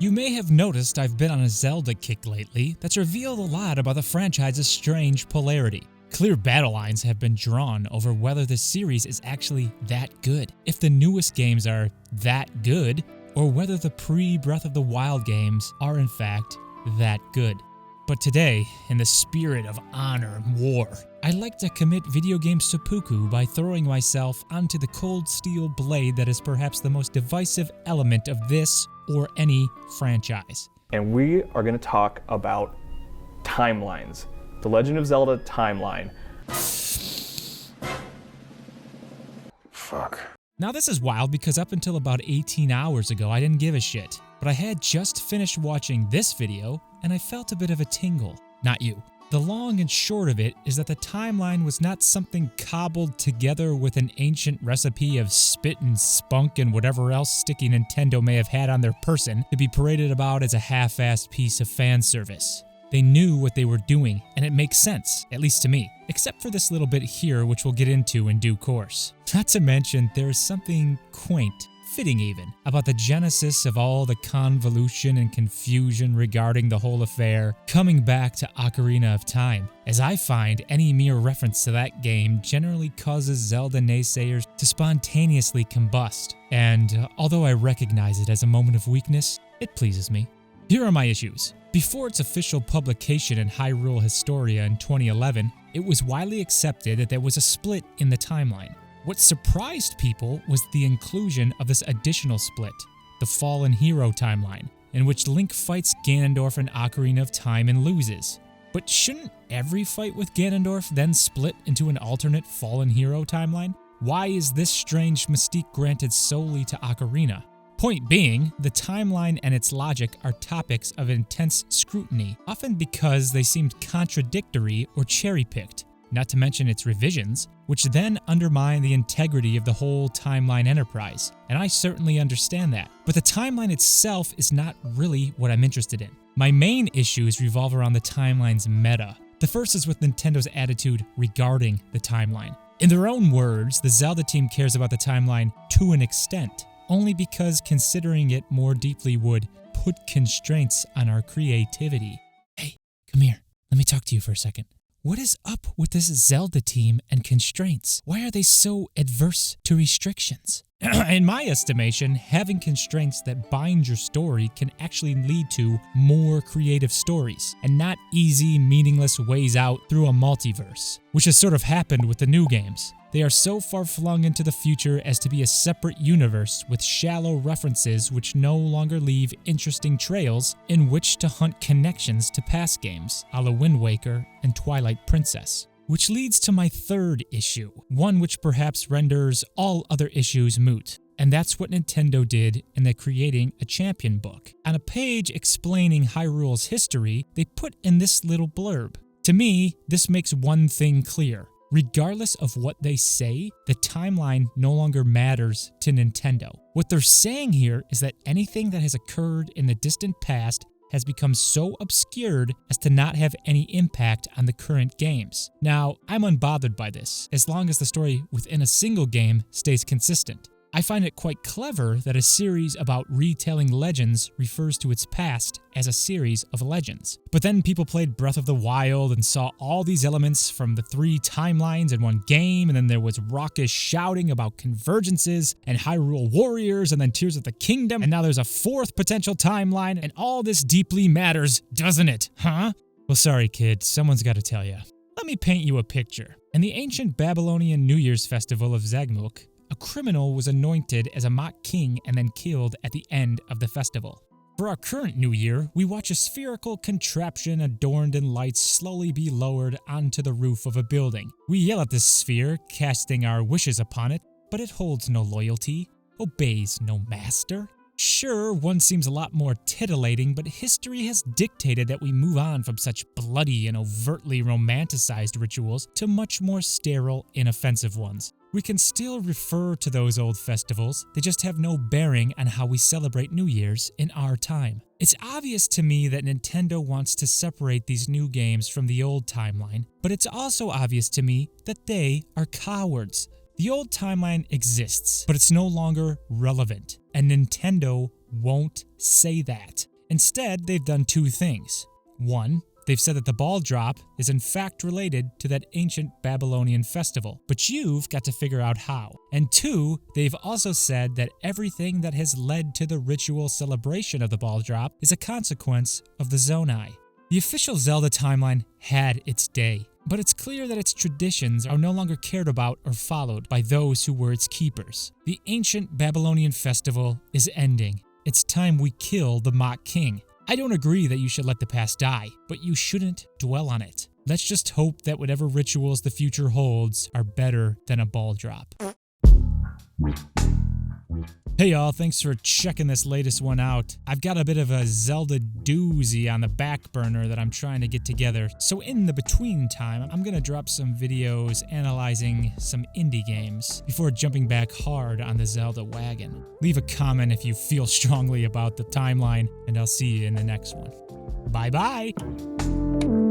You may have noticed I've been on a Zelda kick lately that's revealed a lot about the franchise's strange polarity. Clear battle lines have been drawn over whether the series is actually that good, if the newest games are that good, or whether the pre-Breath of the Wild games are in fact that good. But today, in the spirit of honor and war, I'd like to commit video game seppuku by throwing myself onto the cold steel blade that is perhaps the most divisive element of this or any franchise. And we are going to talk about timelines. The Legend of Zelda timeline. Fuck. Now this is wild because up until about 18 hours ago I didn't give a shit. But I had just finished watching this video and I felt a bit of a tingle. Not you. The long and short of it is that the timeline was not something cobbled together with an ancient recipe of spit and spunk and whatever else sticky Nintendo may have had on their person to be paraded about as a half-assed piece of fan service. They knew what they were doing, and it makes sense, at least to me, except for this little bit here which we'll get into in due course. Not to mention, there is something quaint, fitting even, about the genesis of all the convolution and confusion regarding the whole affair coming back to Ocarina of Time, as I find any mere reference to that game generally causes Zelda naysayers to spontaneously combust, and although I recognize it as a moment of weakness, it pleases me. Here are my issues. Before its official publication in Hyrule Historia in 2011, it was widely accepted that there was a split in the timeline. What surprised people was the inclusion of this additional split, the Fallen Hero timeline, in which Link fights Ganondorf in Ocarina of Time and loses. But shouldn't every fight with Ganondorf then split into an alternate Fallen Hero timeline? Why is this strange mystique granted solely to Ocarina? Point being, the timeline and its logic are topics of intense scrutiny, often because they seemed contradictory or cherry-picked, not to mention its revisions, which then undermine the integrity of the whole timeline enterprise, and I certainly understand that. But the timeline itself is not really what I'm interested in. My main issues revolve around the timeline's meta. The first is with Nintendo's attitude regarding the timeline. In their own words, the Zelda team cares about the timeline to an extent, only because considering it more deeply would put constraints on our creativity. Hey, come here. Let me talk to you for a second. What is up with this Zelda team and constraints? Why are they so adverse to restrictions? In my estimation, having constraints that bind your story can actually lead to more creative stories, and not easy, meaningless ways out through a multiverse, which has sort of happened with the new games. They are so far flung into the future as to be a separate universe with shallow references which no longer leave interesting trails in which to hunt connections to past games, a la Wind Waker and Twilight Princess. Which leads to my third issue, one which perhaps renders all other issues moot. And that's what Nintendo did in the Creating a Champion book. On a page explaining Hyrule's history, they put in this little blurb. To me, this makes one thing clear. Regardless of what they say, the timeline no longer matters to Nintendo. What they're saying here is that anything that has occurred in the distant past has become so obscured as to not have any impact on the current games. Now, I'm unbothered by this, as long as the story within a single game stays consistent. I find it quite clever that a series about retelling legends refers to its past as a series of legends. But then people played Breath of the Wild and saw all these elements from the 3 timelines in one game, and then there was raucous shouting about convergences and Hyrule Warriors and then Tears of the Kingdom, and now there's a 4th potential timeline, and all this deeply matters, doesn't it, huh? Well, sorry kid, someone's gotta tell ya. Let me paint you a picture. In the ancient Babylonian New Year's festival of Zagmuk, a criminal was anointed as a mock king and then killed at the end of the festival. For our current New Year, we watch a spherical contraption adorned in lights slowly be lowered onto the roof of a building. We yell at this sphere, casting our wishes upon it, but it holds no loyalty, obeys no master. Sure, one seems a lot more titillating, but history has dictated that we move on from such bloody and overtly romanticized rituals to much more sterile, inoffensive ones. We can still refer to those old festivals, they just have no bearing on how we celebrate New Year's in our time. It's obvious to me that Nintendo wants to separate these new games from the old timeline, but it's also obvious to me that they are cowards. The old timeline exists, but it's no longer relevant, and Nintendo won't say that. Instead, they've done two things. One, they've said that the ball drop is in fact related to that ancient Babylonian festival, but you've got to figure out how. And two, they've also said that everything that has led to the ritual celebration of the ball drop is a consequence of the Zonai. The official Zelda timeline had its day, but it's clear that its traditions are no longer cared about or followed by those who were its keepers. The ancient Babylonian festival is ending. It's time we kill the mock king. I don't agree that you should let the past die, but you shouldn't dwell on it. Let's just hope that whatever rituals the future holds are better than a ball drop. Hey y'all, thanks for checking this latest one out. I've got a bit of a Zelda doozy on the back burner that I'm trying to get together, so in the between time, I'm gonna drop some videos analyzing some indie games before jumping back hard on the Zelda wagon. Leave a comment if you feel strongly about the timeline, and I'll see you in the next one. Bye bye!